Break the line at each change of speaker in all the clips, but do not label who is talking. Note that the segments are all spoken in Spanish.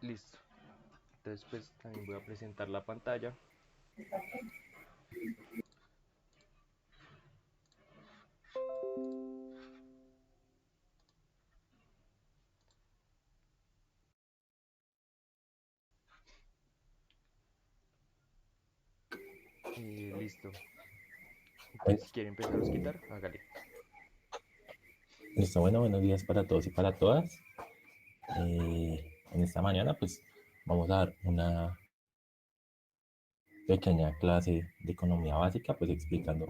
Listo. Entonces pues también voy a presentar la pantalla. Listo.
Bueno,
Entonces si quiere empezar a quitar, hágale.
listo, bueno, buenos días para todos y para todas. En esta mañana, pues, vamos a dar una pequeña clase de economía básica, pues, explicando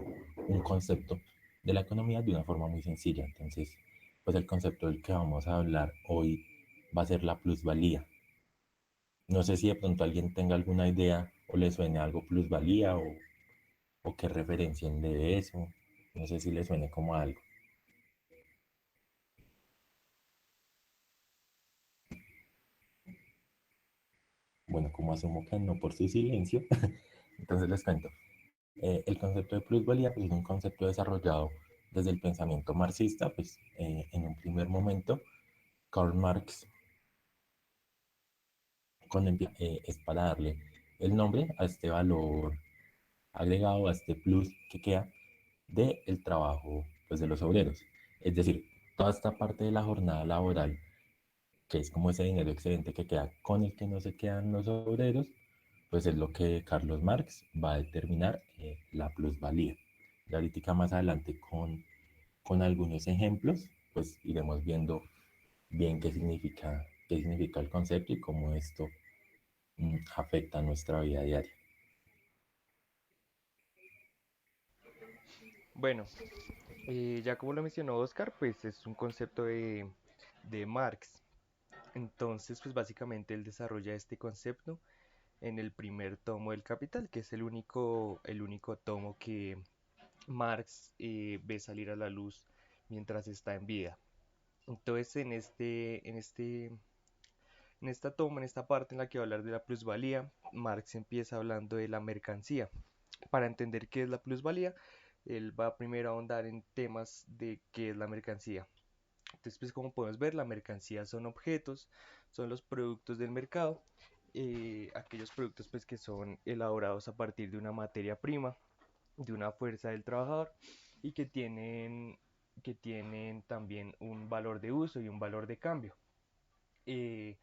un concepto de la economía de una forma muy sencilla. Entonces, pues, el concepto del que vamos a hablar hoy va a ser la plusvalía. No sé si de pronto alguien tenga alguna idea o le suene algo plusvalía o que referencien de eso. No sé si le suene como algo. Bueno, como asumo que no por su silencio, entonces les cuento. El concepto de plusvalía pues, es un concepto desarrollado desde el pensamiento marxista, pues en un primer momento Karl Marx es para darle el nombre a este valor agregado, a este plus que queda del trabajo pues, de los obreros. Es decir, toda esta parte de la jornada laboral, que es como ese dinero excedente que queda con el que no se quedan los obreros, pues es lo que Carlos Marx va a determinar la plusvalía. Y ahorita más adelante con algunos ejemplos, pues iremos viendo bien qué significa el concepto y cómo esto afecta a nuestra vida diaria.
Bueno, ya como lo mencionó Oscar, pues es un concepto de Marx. Entonces, pues básicamente él desarrolla este concepto en el primer tomo del Capital, que es el único tomo que Marx ve salir a la luz mientras está en vida. Entonces, en esta toma, en esta parte en la que va a hablar de la plusvalía, Marx empieza hablando de la mercancía. Para entender qué es la plusvalía, él va primero a ahondar en temas de qué es la mercancía. Entonces, pues como podemos ver, la mercancía son objetos, son los productos del mercado, aquellos productos pues que son elaborados a partir de una materia prima, de una fuerza del trabajador y que tienen también un valor de uso y un valor de cambio. Eh,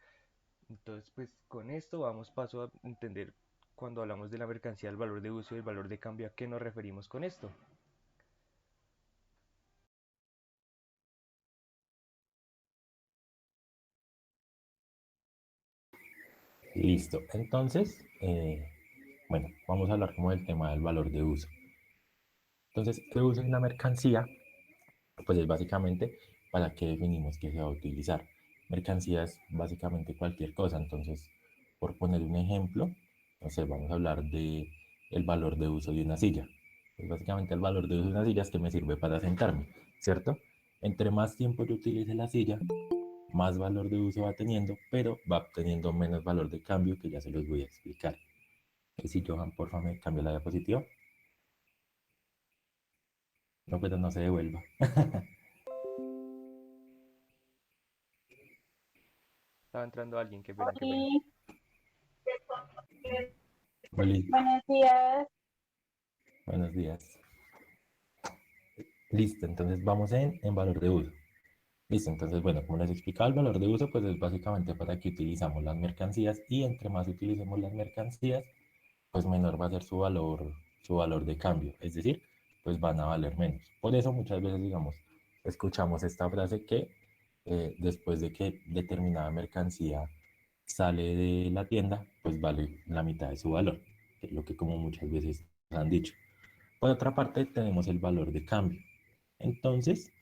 entonces, pues con esto vamos paso a entender cuando hablamos de la mercancía, el valor de uso y el valor de cambio, a qué nos referimos con esto.
Listo. Entonces, bueno, vamos a hablar como del tema del valor de uso. Entonces, el uso de una mercancía, pues es básicamente para qué definimos que se va a utilizar. Mercancía es básicamente cualquier cosa. Entonces, por poner un ejemplo, no sé, vamos a hablar de el valor de uso de una silla. Pues básicamente el valor de uso de una silla es que me sirve para sentarme, ¿cierto? Entre más tiempo yo utilice la silla, más valor de uso va teniendo, pero va teniendo menos valor de cambio que ya se los voy a explicar. Y si Johan, por favor, me cambia la diapositiva. No, pero no se devuelva.
Estaba entrando alguien, qué pena, qué pena.
Oli,
Oli,
buenos días.
buenos días. Listo, entonces vamos en valor de uso. Listo, entonces bueno, como les explicaba, el valor de uso pues es básicamente para que utilizamos las mercancías y entre más utilicemos las mercancías, pues menor va a ser su valor de cambio, es decir, pues van a valer menos. Por eso muchas veces, digamos, escuchamos esta frase que después de que determinada mercancía sale de la tienda, pues vale la mitad de su valor, que es lo que como muchas veces han dicho. Por otra parte, tenemos el valor de cambio. Entonces,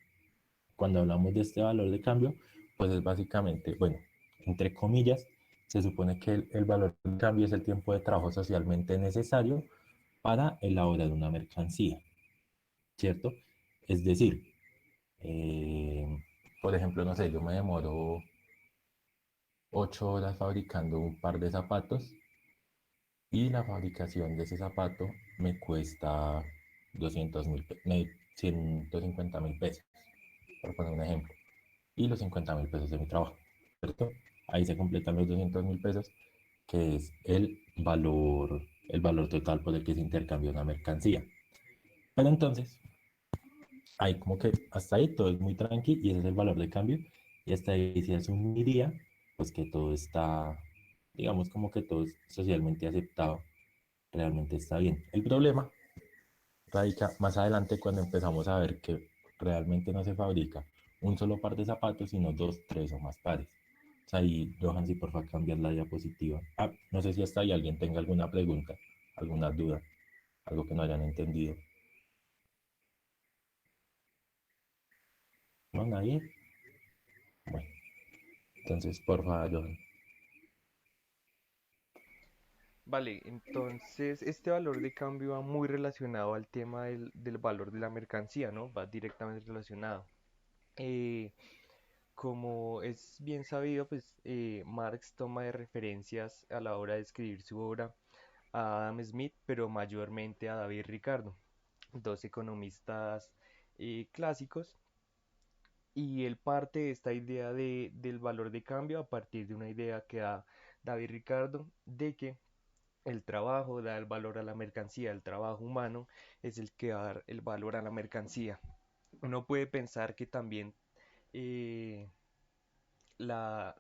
cuando hablamos de este valor de cambio, pues es básicamente, bueno, entre comillas, se supone que el valor de cambio es el tiempo de trabajo socialmente necesario para elaborar una mercancía, ¿cierto? Es decir, eh, por ejemplo, no sé, yo me demoro 8 horas fabricando un par de zapatos y la fabricación de ese zapato me cuesta 150.000 pesos, por poner un ejemplo, y los 50.000 pesos de mi trabajo, ¿cierto? ahí se completan los 200.000 pesos, que es el valor total por el que se intercambia una mercancía. Pero entonces, ahí como que hasta ahí todo es muy tranqui y ese es el valor de cambio. Y hasta ahí se asumiría pues que todo está, digamos como que todo es socialmente aceptado, realmente está bien. El problema radica más adelante cuando empezamos a ver que realmente no se fabrica un solo par de zapatos, sino dos, tres o más pares. O sea, ahí, Johan, si por favor cambias la diapositiva. Ah, no sé si hasta ahí alguien tenga alguna pregunta, alguna duda, algo que no hayan entendido. ¿No? ¿Nadie? Bueno, entonces, por favor, Johan.
Vale, entonces este valor de cambio va muy relacionado al tema del valor de la mercancía, ¿no? Va directamente relacionado. Eh, Como es bien sabido, pues Marx toma de referencias a la hora de escribir su obra a Adam Smith, pero mayormente a David Ricardo, dos economistas clásicos, y él parte de esta idea del valor de cambio a partir de una idea que da David Ricardo de que el trabajo da el valor a la mercancía, el trabajo humano es el que da el valor a la mercancía. Uno puede pensar que también eh, la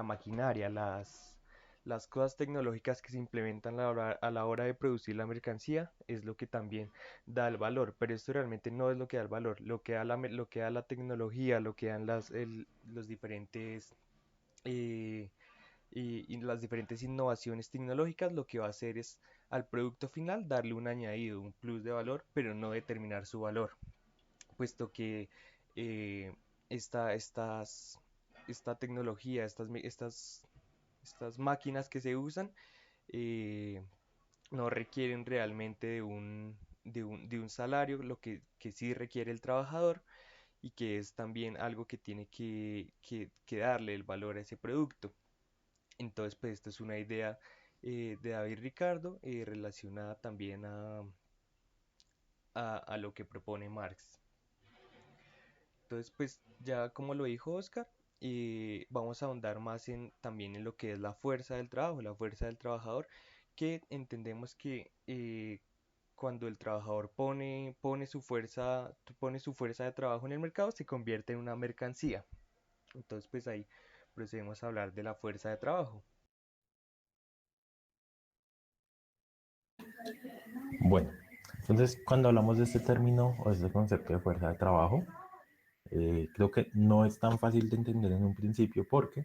maquinaria, las cosas tecnológicas que se implementan a la hora de producir la mercancía es lo que también da el valor, pero esto realmente no es lo que da el valor, lo que da lo que da la tecnología, lo que dan los diferentes eh, y las diferentes innovaciones tecnológicas, lo que va a hacer es al producto final darle un añadido, un plus de valor, pero no determinar su valor, puesto que eh, esta, estas, esta tecnología, estas máquinas que se usan, eh, no requieren realmente de un salario, lo que sí requiere el trabajador y que es también algo que tiene que darle el valor a ese producto. Entonces, pues esto es una idea de David Ricardo relacionada también a lo que propone Marx. Entonces, pues ya como lo dijo Oscar, vamos a ahondar más también en lo que es la fuerza del trabajo, la fuerza del trabajador, que entendemos que cuando el trabajador pone su fuerza de trabajo en el mercado, se convierte en una mercancía. Entonces, pues ahí procedemos a hablar de la fuerza de trabajo.
Bueno, entonces cuando hablamos de este término o de este concepto de fuerza de trabajo, creo que no es tan fácil de entender en un principio porque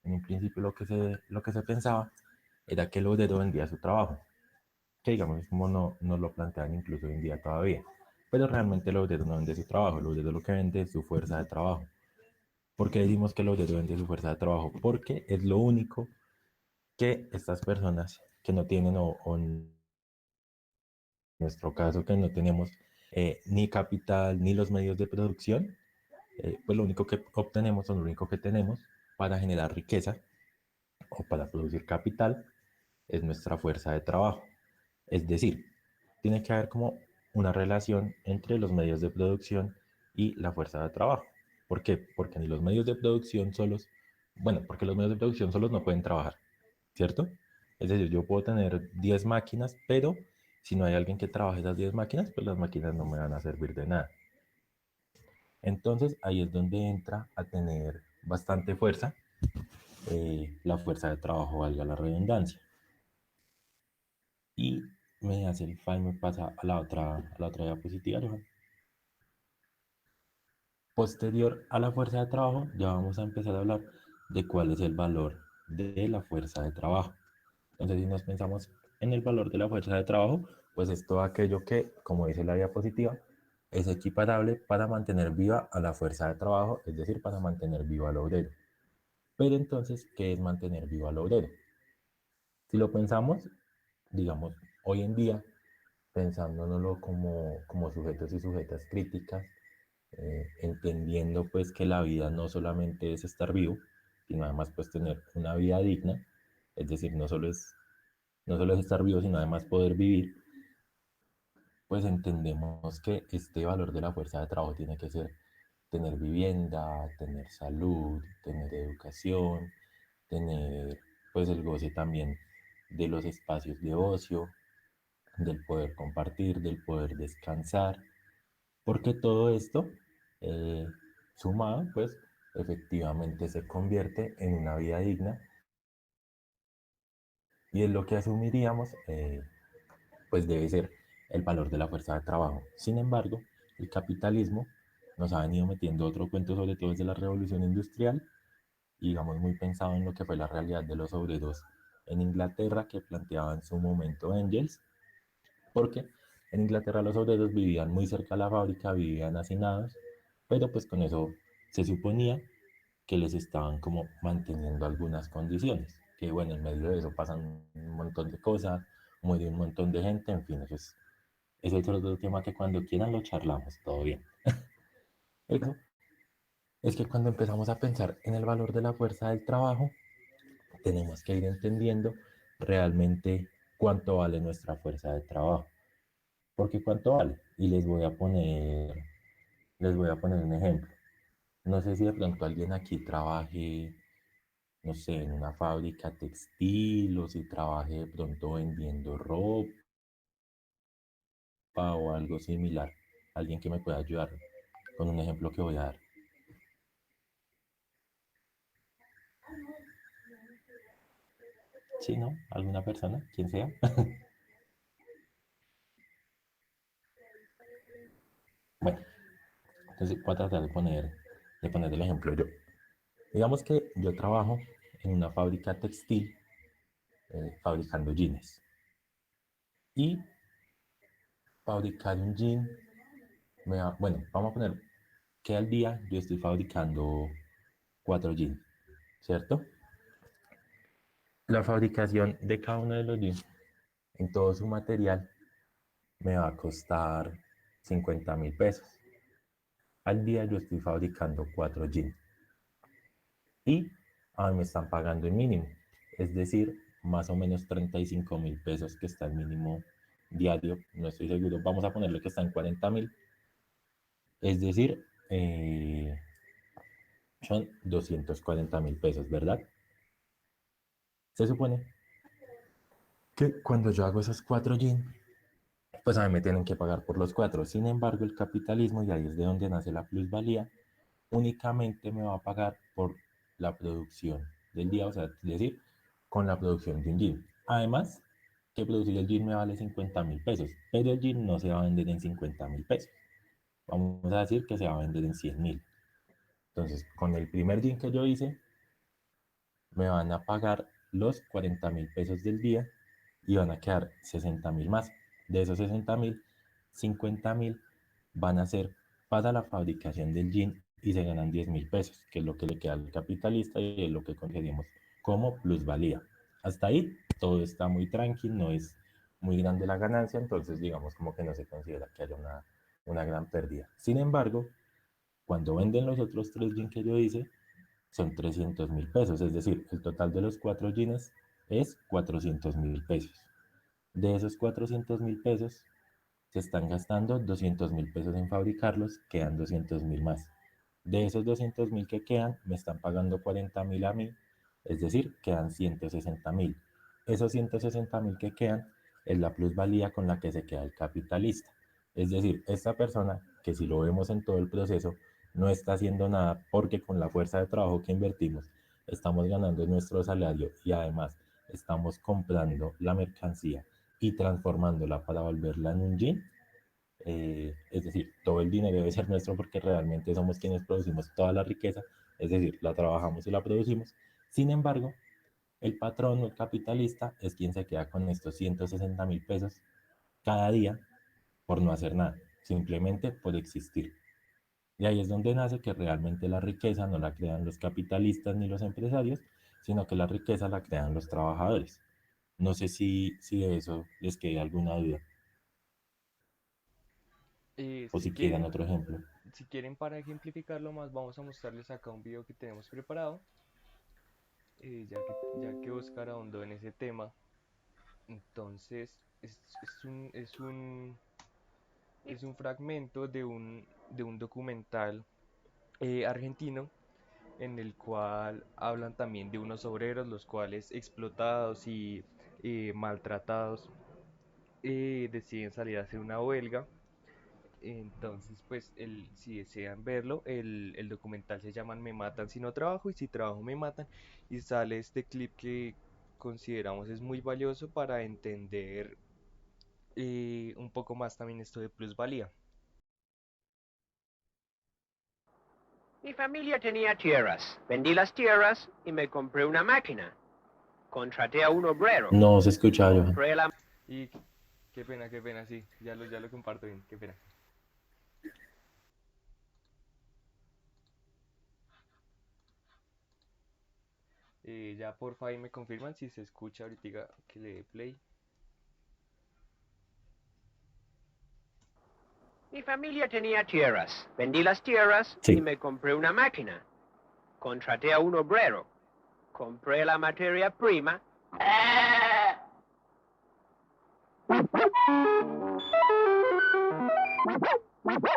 en un principio lo que se pensaba era que el obrero vendía su trabajo, que digamos es como no, nos lo plantean incluso hoy en día todavía. Pero realmente el obrero no vende su trabajo, el obrero lo que vende es su fuerza de trabajo. ¿Por qué decimos que el obrero vende su fuerza de trabajo? Porque es lo único que estas personas que no tienen o en nuestro caso que no tenemos ni capital ni los medios de producción, pues lo único que obtenemos o lo único que tenemos para generar riqueza o para producir capital es nuestra fuerza de trabajo. Es decir, tiene que haber como una relación entre los medios de producción y la fuerza de trabajo. ¿Por qué? Porque ni los medios de producción solos, bueno, porque los medios de producción solos no pueden trabajar, ¿cierto? Es decir, yo puedo tener 10 máquinas, pero si no hay alguien que trabaje esas 10 máquinas, pues las máquinas no me van a servir de nada. Entonces ahí es donde entra a tener bastante fuerza, la fuerza de trabajo, valga la redundancia. Y me hace el file, me pasa a la otra diapositiva, Johan. Posterior a la fuerza de trabajo, ya vamos a empezar a hablar de cuál es el valor de la fuerza de trabajo. Entonces, si nos pensamos en el valor de la fuerza de trabajo, pues es todo aquello que, como dice la diapositiva, es equiparable para mantener viva a la fuerza de trabajo, es decir, para mantener vivo al obrero. Pero entonces, ¿qué es mantener vivo al obrero? Si lo pensamos, digamos, hoy en día, pensándolo como sujetos y sujetas críticas, entendiendo pues que la vida no solamente es estar vivo, sino además pues tener una vida digna, es decir, no solo es estar vivo, sino además poder vivir, pues entendemos que este valor de la fuerza de trabajo tiene que ser tener vivienda, tener salud, tener educación, tener pues el goce también de los espacios de ocio, del poder compartir, del poder descansar, porque todo esto eh, sumado pues efectivamente se convierte en una vida digna y es lo que asumiríamos pues debe ser el valor de la fuerza de trabajo. Sin embargo, el capitalismo nos ha venido metiendo otro cuento, sobre todo desde la revolución industrial, y digamos muy pensado en lo que fue la realidad de los obreros en Inglaterra que planteaba en su momento Engels, porque en Inglaterra los obreros vivían muy cerca de la fábrica, vivían hacinados, pero pues con eso se suponía que les estaban como manteniendo algunas condiciones, que bueno, en medio de eso pasan un montón de cosas, muere un montón de gente, en fin, eso es otro tema que cuando quieran lo charlamos, todo bien. El caso es que cuando empezamos a pensar en el valor de la fuerza del trabajo, tenemos que ir entendiendo realmente cuánto vale nuestra fuerza de trabajo. Porque cuánto vale. Y les voy a poner un ejemplo. No sé si de pronto alguien aquí trabaje, no sé, en una fábrica textil o si trabaje de pronto vendiendo ropa o algo similar. Alguien que me pueda ayudar con un ejemplo que voy a dar. Sí, ¿no? ¿Alguna persona? Quien sea. Bueno, entonces voy a tratar de poner el ejemplo yo. Digamos que yo trabajo en una fábrica textil fabricando jeans. Y fabricar un jean, bueno, vamos a poner que al día yo estoy fabricando 4 jeans, ¿cierto? La fabricación de cada uno de los jeans en todo su material me va a costar 50.000 pesos. Al día yo estoy fabricando 4 jeans y a mí me están pagando el mínimo, es decir, más o menos 35.000 pesos que está el mínimo diario, no estoy seguro, vamos a ponerle que está en 40.000, es decir, son 240.000 pesos, ¿verdad? Se supone que cuando yo hago esos 4 jeans, pues a mí me tienen que pagar por los 4. Sin embargo, el capitalismo, y ahí es de donde nace la plusvalía, únicamente me va a pagar por la producción del día, o sea, es decir, con la producción de un jean. Además, que producir el jean me vale 50.000 pesos, pero el jean no se va a vender en 50.000 pesos. Vamos a decir que se va a vender en 100.000. Entonces, con el primer jean que yo hice, me van a pagar los 40.000 pesos del día y van a quedar 60.000 más. De esos 60.000, 50.000 van a ser para la fabricación del jean y se ganan 10.000 pesos, que es lo que le queda al capitalista y es lo que conseguimos como plusvalía. Hasta ahí todo está muy tranquilo, no es muy grande la ganancia, entonces digamos como que no se considera que haya una gran pérdida. Sin embargo, cuando venden los otros 3 jeans que yo hice, son 300.000 pesos, es decir, el total de los 4 jeans es 400.000 pesos. De esos 400.000 pesos, se están gastando 200.000 pesos en fabricarlos, quedan 200.000 más. De esos 200.000 que quedan, me están pagando 40.000 a mí, es decir, quedan 160.000. Esos 160.000 que quedan es la plusvalía con la que se queda el capitalista. Es decir, esta persona, que si lo vemos en todo el proceso, no está haciendo nada porque con la fuerza de trabajo que invertimos, estamos ganando nuestro salario y además estamos comprando la mercancía y transformándola para volverla en un jean. Es decir, todo el dinero debe ser nuestro porque realmente somos quienes producimos toda la riqueza, es decir, la trabajamos y la producimos. Sin embargo, el patrón o el capitalista es quien se queda con estos 160.000 pesos cada día por no hacer nada, simplemente por existir. Y ahí es donde nace que realmente la riqueza no la crean los capitalistas ni los empresarios, sino que la riqueza la crean los trabajadores. No sé si de eso les queda alguna duda o
Si
si quieran
quieren,
otro ejemplo.
si quieren para ejemplificarlo más, vamos a mostrarles acá un video que tenemos preparado, ya que Oscar ahondó en ese tema. Entonces, es un fragmento de un documental argentino en el cual hablan también de unos obreros los cuales explotados y maltratados deciden salir a hacer una huelga. Entonces, pues, si desean verlo, el documental se llama Me matan si no trabajo y si trabajo me matan. Y sale este clip que consideramos es muy valioso para entender un poco más también esto de plusvalía.
Mi familia tenía tierras. Vendí las tierras y me compré una máquina. Contraté a un obrero.
No se escucha, Johan.
Compré la
Y qué pena, sí, ya lo comparto bien, qué pena. Ya porfa ahí me confirman si se escucha ahorita que le dé play.
Mi familia tenía tierras. Vendí las tierras y
Sí.
me compré una máquina. Contraté a un obrero. Compré la materia prima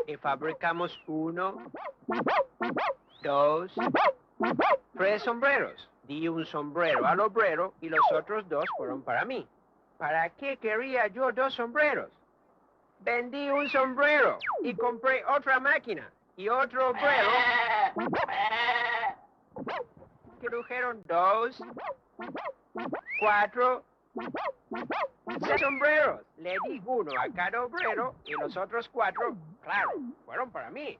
y fabricamos uno, dos, tres sombreros. Di un sombrero al obrero y los otros dos fueron para mí. ¿Para qué quería yo dos sombreros? Vendí un sombrero y compré otra máquina y otro obrero. Produjeron dos, cuatro, seis sombreros. Le di uno a cada obrero y los otros cuatro, claro, fueron para mí.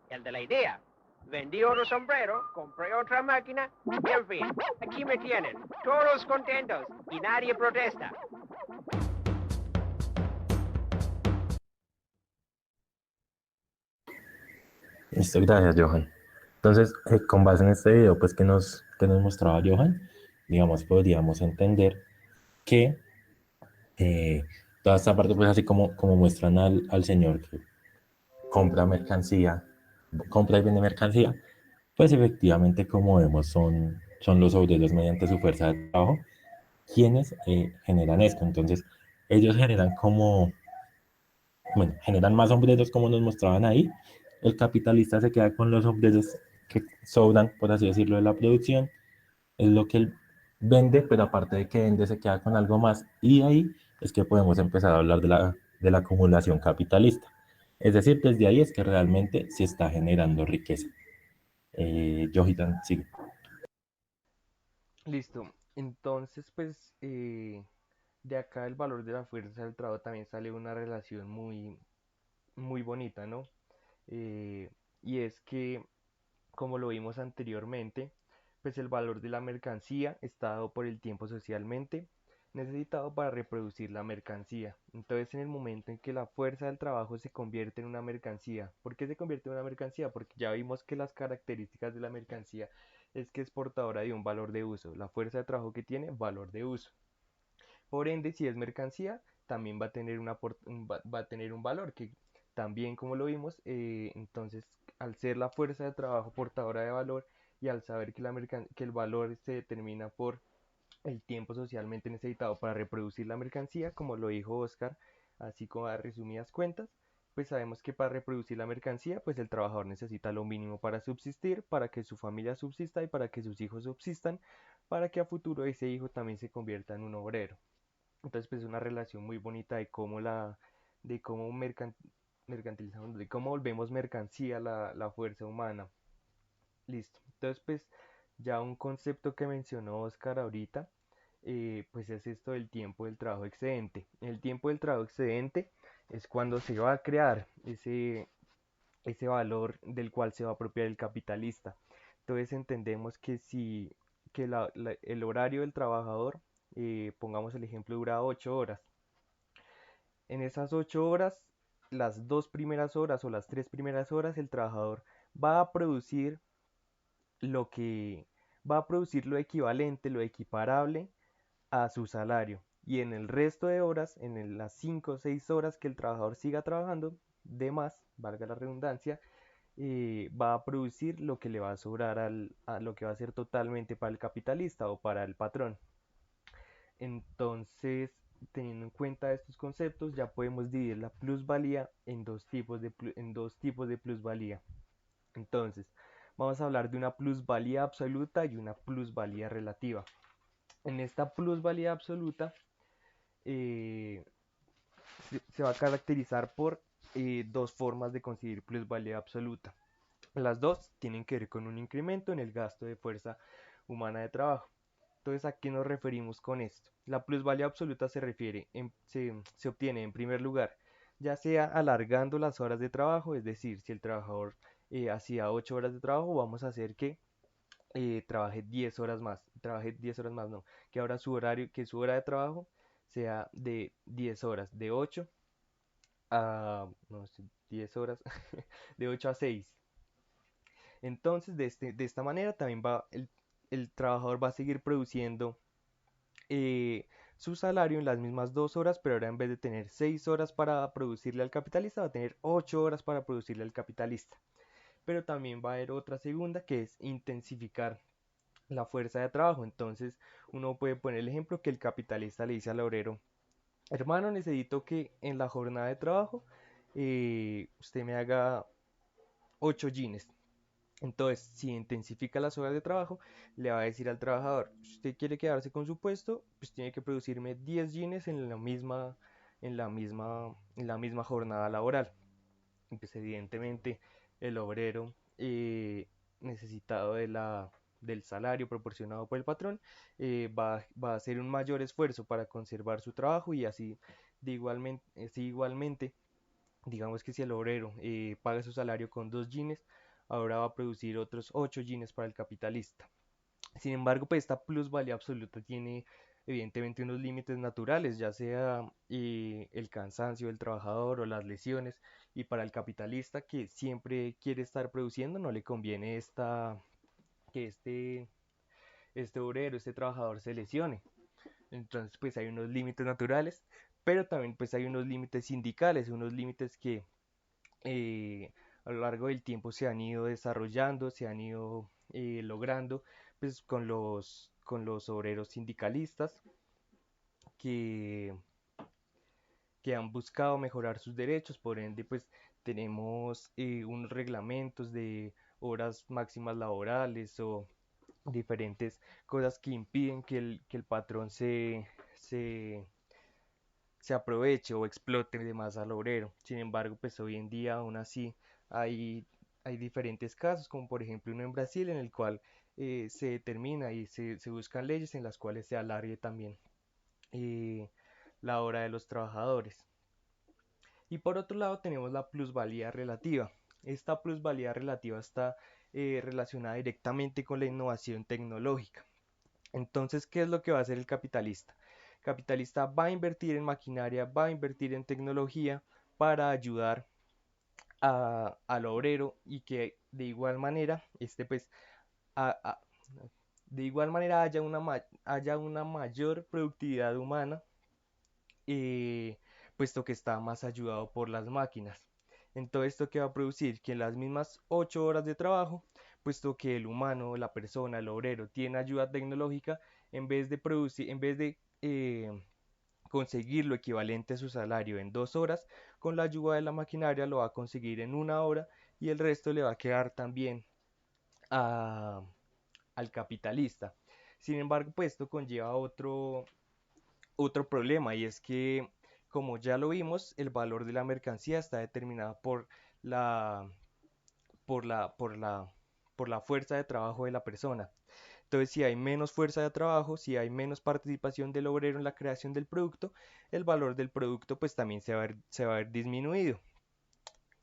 El de la idea. Vendí otro sombrero, compré otra máquina y en fin, aquí me tienen, todos contentos y nadie protesta.
Listo, gracias, Johan. Entonces, con base en este video, pues que nos mostraba Johan, digamos, podríamos entender que eh, toda esta parte, pues así como muestran al señor que compra mercancía, compra y vende mercancía, pues efectivamente, como vemos, son los obreros mediante su fuerza de trabajo quienes generan esto. Entonces, ellos generan bueno, generan más obreros como nos mostraban ahí. El capitalista se queda con los obreros que sobran, por así decirlo, de la producción. Es lo que él vende, pero aparte de que vende, se queda con algo más. Y ahí es que podemos empezar a hablar de la acumulación capitalista. Es decir, desde ahí es que realmente se está generando riqueza. Johitan, sigue.
Listo. Entonces, pues, de acá el valor de la fuerza del trabajo también sale una relación muy bonita, ¿no? Eh, y es que, como lo vimos anteriormente, pues el valor de la mercancía está dado por el tiempo socialmente necesitado para reproducir la mercancía. Entonces, en el momento en que la fuerza del trabajo se convierte en una mercancía, ¿por qué se convierte en una mercancía? Porque ya vimos que las características de la mercancía es que es portadora de un valor de uso. La fuerza de trabajo que tiene, valor de uso. Por ende, si es mercancía, también va a tener, va a tener un valor que también, como lo vimos, entonces, al ser la fuerza de trabajo portadora de valor y al saber que, que el valor se determina por el tiempo socialmente necesitado para reproducir la mercancía, como lo dijo Oscar, así como a resumidas cuentas, pues sabemos que para reproducir la mercancía, pues el trabajador necesita lo mínimo para subsistir, para que su familia subsista y para que sus hijos subsistan, para que a futuro ese hijo también se convierta en un obrero. Entonces, pues es una relación muy bonita de cómo de cómo mercantilizamos, de cómo volvemos mercancía la fuerza humana. Listo. Entonces, pues ya un concepto que mencionó Oscar ahorita, pues es esto del tiempo del trabajo excedente. El tiempo del trabajo excedente es cuando se va a crear ese valor del cual se va a apropiar el capitalista. Entonces entendemos que si que el horario del trabajador, pongamos el ejemplo, dura 8 horas. En esas 8 horas, las 2 primeras horas o las 3 primeras horas, el trabajador va a producir lo que va a producir lo equivalente, lo equiparable a su salario. Y en el resto de horas, las 5 o 6 horas que el trabajador siga trabajando, de más, valga la redundancia, va a producir lo que le va a sobrar a lo que va a ser totalmente para el capitalista o para el patrón. Entonces, teniendo en cuenta estos conceptos, ya podemos dividir la plusvalía en dos tipos de plusvalía. Entonces, vamos a hablar de una plusvalía absoluta y una plusvalía relativa. En esta plusvalía absoluta se va a caracterizar por dos formas de conseguir plusvalía absoluta. Las dos tienen que ver con un incremento en el gasto de fuerza humana de trabajo. Entonces, ¿a qué nos referimos con esto? La plusvalía absoluta se obtiene en primer lugar, ya sea alargando las horas de trabajo, es decir, si el trabajador hacía 8 horas de trabajo, vamos a hacer que trabaje 10 horas más, no, que ahora su hora de trabajo sea de 10 horas, de 8 a, no sé, 10 horas, de 8 a 6. Entonces, de esta manera también el trabajador va a seguir produciendo su salario en las mismas 2 horas, pero ahora en vez de tener 6 horas para producirle al capitalista, va a tener 8 horas para producirle al capitalista. Pero también va a haber otra segunda, que es intensificar la fuerza de trabajo. Entonces uno puede poner el ejemplo que el capitalista le dice al obrero: hermano, necesito que en la jornada de trabajo usted me haga 8 jeans. Entonces, si intensifica las horas de trabajo, le va a decir al trabajador: si usted quiere quedarse con su puesto, pues tiene que producirme 10 jeans en la misma jornada laboral. Y pues evidentemente el obrero necesitado del salario proporcionado por el patrón va a hacer un mayor esfuerzo para conservar su trabajo, y así igualmente, digamos que si el obrero paga su salario con 2 jeans, ahora va a producir otros 8 jeans para el capitalista. Sin embargo, pues esta plusvalía absoluta tiene evidentemente unos límites naturales, ya sea el cansancio del trabajador o las lesiones, y para el capitalista, que siempre quiere estar produciendo, no le conviene que este obrero, este trabajador se lesione. Entonces, pues hay unos límites naturales, pero también pues hay unos límites sindicales, unos límites que a lo largo del tiempo se han ido desarrollando, se han ido logrando, pues con los obreros sindicalistas que, que han buscado mejorar sus derechos. Por ende, pues tenemos unos reglamentos de horas máximas laborales o diferentes cosas que impiden que el patrón se, se aproveche o explote de más al obrero. Sin embargo, pues hoy en día aún así hay, hay diferentes casos, como por ejemplo uno en Brasil, en el cual se determina y se buscan leyes en las cuales se alargue también eh, la hora de los trabajadores. Y por otro lado tenemos la plusvalía relativa. Esta plusvalía relativa está relacionada directamente con la innovación tecnológica. Entonces, ¿qué es lo que va a hacer el capitalista? El capitalista va a invertir en maquinaria, va a invertir en tecnología para ayudar al obrero, y que de igual manera a- a- de igual manera haya una mayor productividad humana, eh, puesto que está más ayudado por las máquinas. Entonces, ¿esto qué va a producir? Que en las mismas 8 horas de trabajo, puesto que el humano, la persona, el obrero, tiene ayuda tecnológica, en vez de conseguir lo equivalente a su salario en 2 horas, con la ayuda de la maquinaria lo va a conseguir en 1 hora, y el resto le va a quedar también a- al capitalista. Sin embargo, pues esto conlleva otro problema, y es que, como ya lo vimos, el valor de la mercancía está determinado la, por la, por la, por la fuerza de trabajo de la persona. Entonces, si hay menos fuerza de trabajo, si hay menos participación del obrero en la creación del producto, el valor del producto pues también se va a ver disminuido.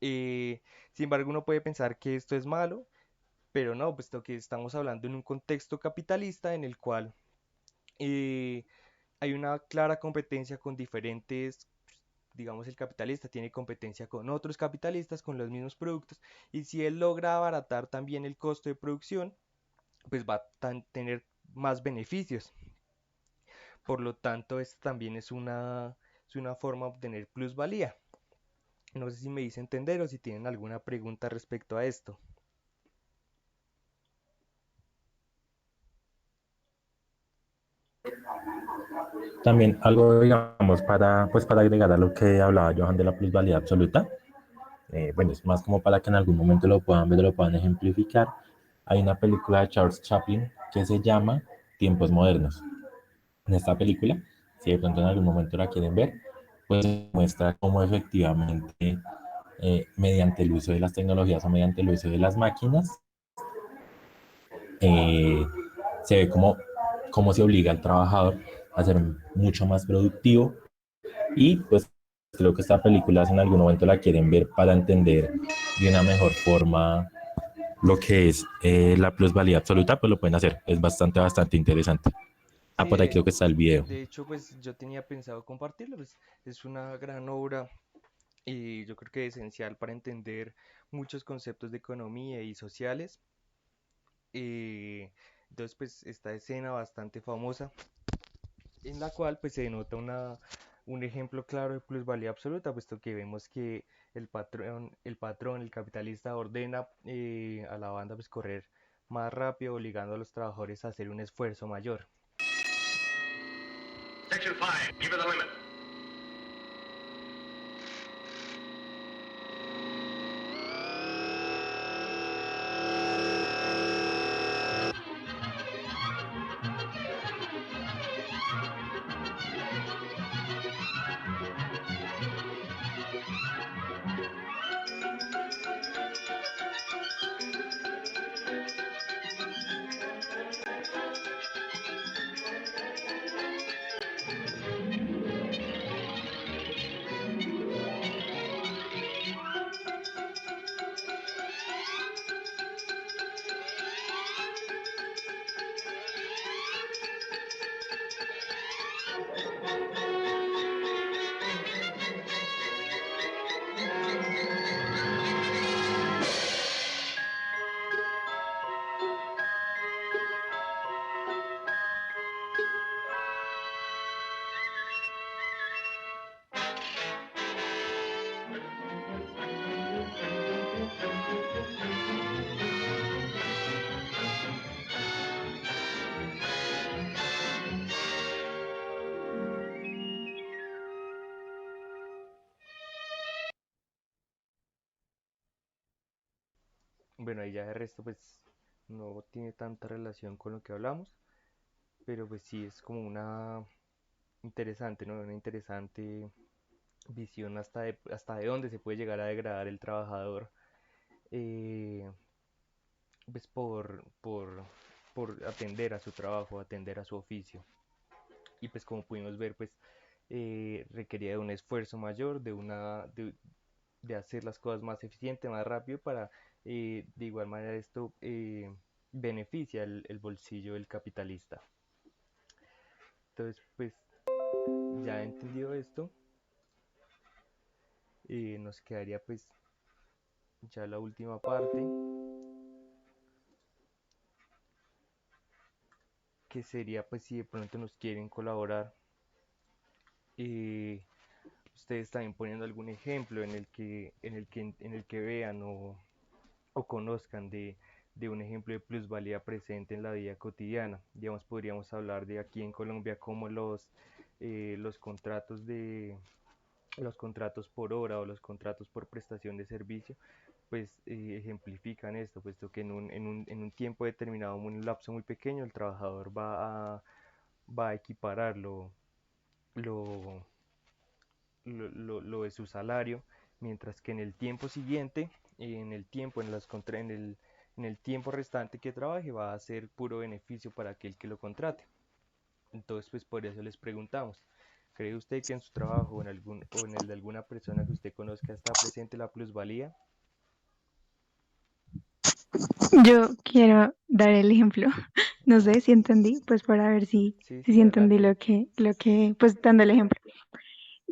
Sin embargo, uno puede pensar que esto es malo, pero no, puesto que estamos hablando en un contexto capitalista en el cual eh, hay una clara competencia con diferentes, digamos, el capitalista tiene competencia con otros capitalistas con los mismos productos, y si él logra abaratar también el costo de producción, pues va a tener más beneficios. Por lo tanto, esta también es una forma de obtener plusvalía. No sé si me hice entender o si tienen alguna pregunta respecto a esto.
También algo, digamos, pues para agregar a lo que hablaba Johan de la plusvalía absoluta, bueno, es más como para que en algún momento lo puedan ver, lo puedan ejemplificar. hay una película de Charles Chaplin que se llama Tiempos Modernos. En esta película, si de pronto en algún momento la quieren ver, pues muestra cómo efectivamente mediante el uso de las tecnologías o mediante el uso de las máquinas, eh, se ve cómo se obliga al trabajador a ser mucho más productivo y pues creo que esta película si en algún momento la quieren ver para entender de una mejor forma lo que es la plusvalía absoluta, pues lo pueden hacer. Es bastante interesante. Ah,
Sí,
por ahí creo que está el video.
de hecho, pues yo tenía pensado compartirlo, pues es una gran obra y yo creo que es esencial para entender muchos conceptos de economía y sociales. Eh, entonces, pues esta escena bastante famosa en la cual pues se denota un ejemplo claro de plusvalía absoluta, puesto que vemos que el capitalista ordena a la banda pues correr más rápido, obligando a los trabajadores a hacer un esfuerzo mayor.
Section 5, give it the limit.
Bueno, ahí ya de resto pues no tiene tanta relación con lo que hablamos, pero pues sí es como una interesante, ¿no? Una interesante visión hasta de dónde se puede llegar a degradar el trabajador, eh, pues por atender a su trabajo, atender a su oficio. Y pues como pudimos ver, pues requería de un esfuerzo mayor, de hacer las cosas más eficiente, más rápido para de igual manera esto beneficia el bolsillo del capitalista. Entonces, pues ya entendido esto, nos quedaría pues ya la última parte, que sería pues si de pronto nos quieren colaborar, eh, ustedes también poniendo algún ejemplo en el que vean o conozcan de un ejemplo de plusvalía presente en la vida cotidiana. Digamos, podríamos hablar de aquí en Colombia como los contratos los contratos por hora o los contratos por prestación de servicio, pues ejemplifican esto, puesto que en un tiempo determinado, en un lapso muy pequeño, el trabajador va a equiparar lo, lo de su salario, mientras que en el tiempo siguiente, en el tiempo restante que trabaje, va a ser puro beneficio para aquel que lo contrate. Entonces, pues por eso les preguntamos, ¿cree usted que en su trabajo o en el de alguna persona que usted conozca está presente la plusvalía?
Yo quiero dar el ejemplo. No sé si entendí, pues para ver
Sí,
si
sí,
entendí
adelante.
pues dando el ejemplo.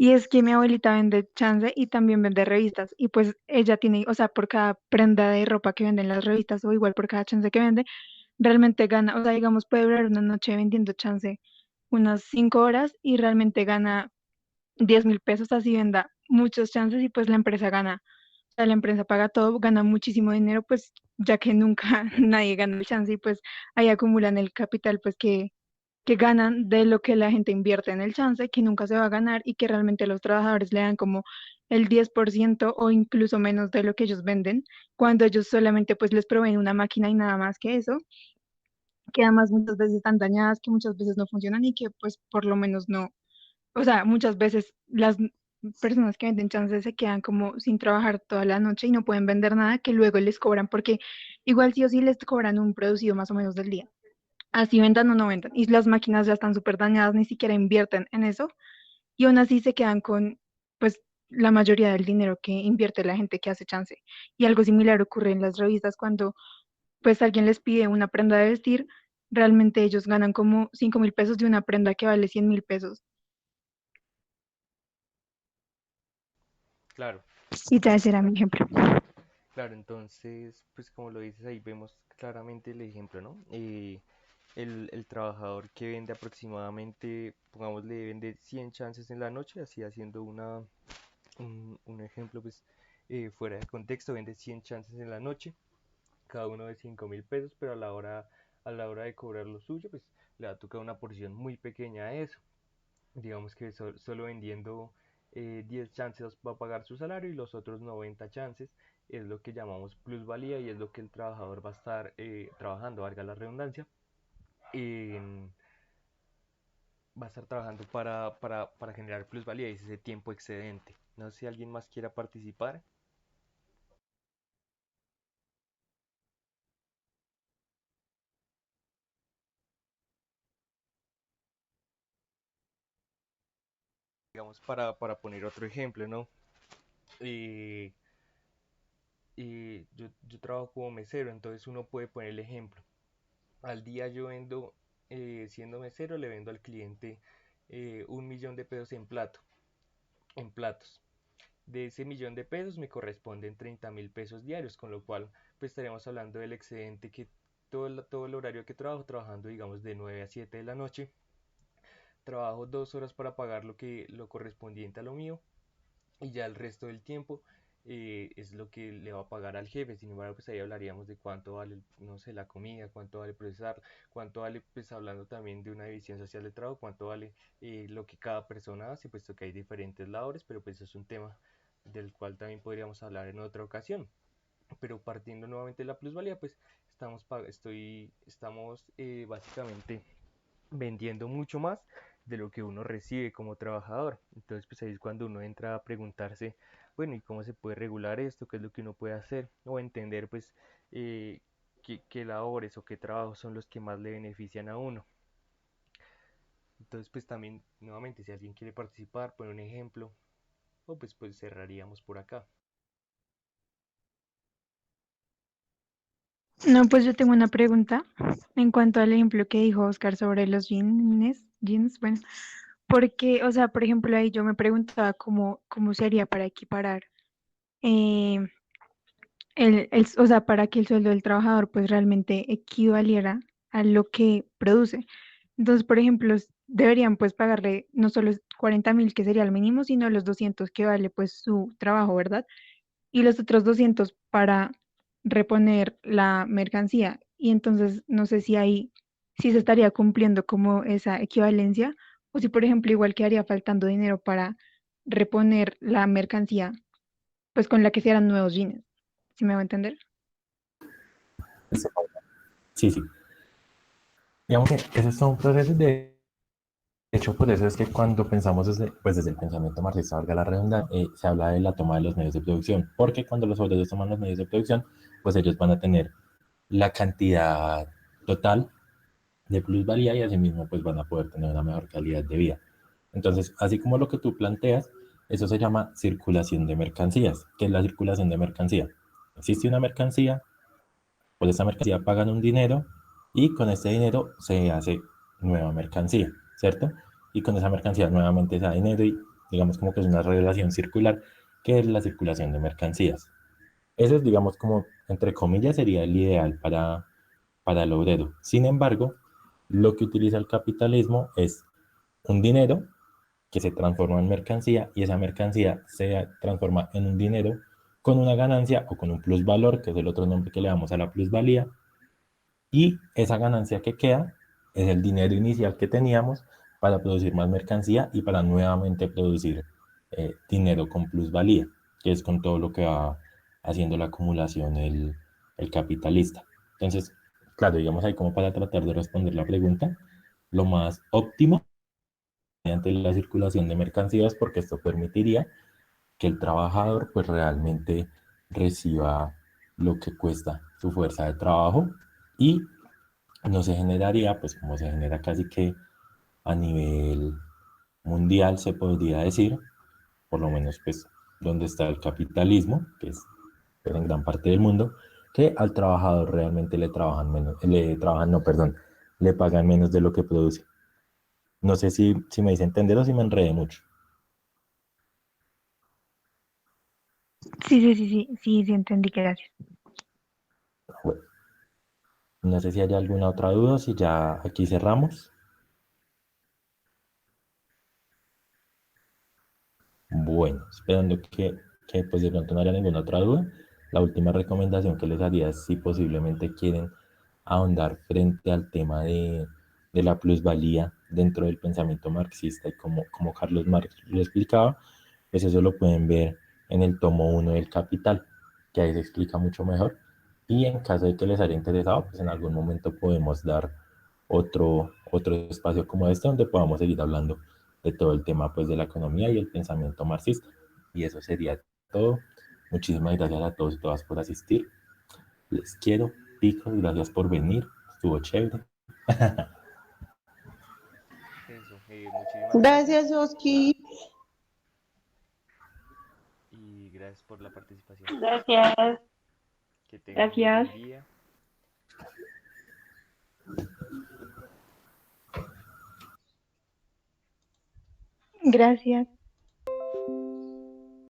Y es que mi abuelita vende chance y también vende revistas. Y pues ella tiene, o sea, por cada prenda de ropa que venden las revistas o igual por cada chance que vende, realmente gana, o sea, digamos, puede durar una noche vendiendo chance unas 5 horas y realmente gana 10.000 pesos, así venda muchos chances y pues la empresa gana, o sea, la empresa paga todo, gana muchísimo dinero, pues ya que nunca nadie gana el chance y pues ahí acumulan el capital pues que ganan de lo que la gente invierte en el chance, que nunca se va a ganar y que realmente los trabajadores le dan como el 10% o incluso menos de lo que ellos venden, cuando ellos solamente pues les proveen una máquina y nada más que eso, que además muchas veces están dañadas, que muchas veces no funcionan y que pues por lo menos no, o sea, muchas veces las personas que venden chances se quedan como sin trabajar toda la noche y no pueden vender nada, que luego les cobran porque igual sí o sí les cobran un producido más o menos del día. Así vendan o no vendan. Y las máquinas ya están súper dañadas, ni siquiera invierten en eso y aún así se quedan con pues la mayoría del dinero que invierte la gente que hace chance. Y algo similar ocurre en las revistas cuando pues alguien les pide una prenda de vestir, realmente ellos ganan como 5.000 pesos de una prenda que vale 100.000 pesos.
Claro,
Y ya ese era mi ejemplo.
claro, entonces, pues como lo dices ahí, vemos claramente el ejemplo, ¿no? El trabajador que vende aproximadamente, pongamos, le vende 100 chances en la noche, así haciendo un ejemplo, pues fuera de contexto, vende 100 chances en la noche, cada uno de 5.000 pesos, pero a la hora de cobrar lo suyo, pues le va a tocar una porción muy pequeña de eso. Digamos que solo vendiendo 10 chances va a pagar su salario y los otros 90 chances es lo que llamamos plusvalía y es lo que el trabajador va a estar trabajando, valga la redundancia, en- va a estar trabajando para generar plusvalía y es ese tiempo excedente. No sé si alguien más quiera participar. Digamos, para poner otro ejemplo, ¿no? Eh, yo trabajo como mesero, entonces uno puede poner el ejemplo. Al día yo vendo, siendo mesero, le vendo al cliente 1.000.000 de pesos en platos. De ese 1.000.000 de pesos me corresponden 30.000 pesos diarios, con lo cual pues estaremos hablando del excedente que todo el horario que trabajo, trabajando digamos de 9 a 7 de la noche, trabajo 2 horas para pagar lo correspondiente a lo mío y ya el resto del tiempo es lo que le va a pagar al jefe. Sin embargo, pues ahí hablaríamos de cuánto vale, no sé, la comida, cuánto vale procesar, cuánto vale, pues hablando también de una división social de trabajo, cuánto vale lo que cada persona hace, puesto que hay diferentes labores, pero pues es un tema del cual también podríamos hablar en otra ocasión. Pero partiendo nuevamente de la plusvalía, pues estamos básicamente vendiendo mucho más de lo que uno recibe como trabajador. Entonces, pues ahí es cuando uno entra a preguntarse, bueno, ¿y cómo se puede regular esto? ¿Qué es lo que uno puede hacer? O entender, pues, eh, qué labores o qué trabajos son los que más le benefician a uno. Entonces, pues también, nuevamente, si alguien quiere participar, poner un ejemplo, o pues cerraríamos por acá.
No, pues yo tengo una pregunta en cuanto al ejemplo que dijo Oscar sobre los jeans, bueno, porque, o sea, por ejemplo, ahí yo me preguntaba cómo sería para equiparar eh, o sea, para que el sueldo del trabajador pues realmente equivaliera a lo que produce. Entonces, por ejemplo, deberían pues pagarle no solo 40.000, que sería el mínimo, sino los 200 que vale pues su trabajo, ¿verdad? Y los otros 200 para reponer la mercancía. Y entonces no sé si ahí sí se estaría cumpliendo como esa equivalencia o si, por ejemplo, igual quedaría faltando dinero para reponer la mercancía, pues con la que se harán nuevos jeans. ¿Sí me va a entender?
Sí, sí. Digamos que ese es todo un proceso de hecho, por eso es que cuando pensamos desde el pensamiento marxista, valga la redundancia, se habla de la toma de los medios de producción, porque cuando los obreros toman los medios de producción, pues ellos van a tener la cantidad total de plusvalía y asimismo pues van a poder tener una mejor calidad de vida. Entonces, así como lo que tú planteas, eso se llama circulación de mercancías. ¿Qué es la circulación de mercancía? Existe una mercancía, por esa mercancía pagan un dinero y con este dinero se hace nueva mercancía, ¿cierto? Y con esa mercancía nuevamente se da dinero y digamos como que es una relación circular que es la circulación de mercancías. Eso es, digamos, como, entre comillas, sería el ideal para el obrero. Sin embargo, lo que utiliza el capitalismo es un dinero que se transforma en mercancía y esa mercancía se transforma en un dinero con una ganancia o con un plusvalor, que es el otro nombre que le damos a la plusvalía, y esa ganancia que queda es el dinero inicial que teníamos para producir más mercancía y para nuevamente producir. dinero con plusvalía, que es con todo lo que va haciendo la acumulación el capitalista. Entonces, claro, digamos ahí como para tratar de responder la pregunta, lo más óptimo mediante la circulación de mercancías, porque esto permitiría que el trabajador pues realmente reciba lo que cuesta su fuerza de trabajo y no se generaría, pues como se genera casi que a nivel mundial, se podría decir, por lo menos pues donde está el capitalismo, que es pues, en gran parte del mundo, que al trabajador realmente le trabajan menos, le trabajan, no, perdón, le pagan menos de lo que produce. No sé si me hice entender o si me enredé mucho.
Sí, entendí, gracias.
Bueno, no sé si hay alguna otra duda, si ya aquí cerramos. Bueno, esperando que pues de pronto no haya ninguna otra duda. La última recomendación que les haría es si posiblemente quieren ahondar frente al tema de la plusvalía dentro del pensamiento marxista y como Carlos Marx lo explicaba, pues eso lo pueden ver en el tomo 1 del Capital, que ahí se explica mucho mejor. Y en caso de que les haya interesado, pues en algún momento podemos dar otro espacio como este donde podamos seguir hablando de todo el tema pues de la economía y el pensamiento marxista. Y eso sería todo. Muchísimas gracias a todos y todas por asistir. Les quiero, picos, gracias por venir. Estuvo chévere.
Eso, muchísimas gracias
Gracias, Oski.
y gracias por la participación.
Gracias,
Que tengan muy
gracias.
buen día.
Gracias.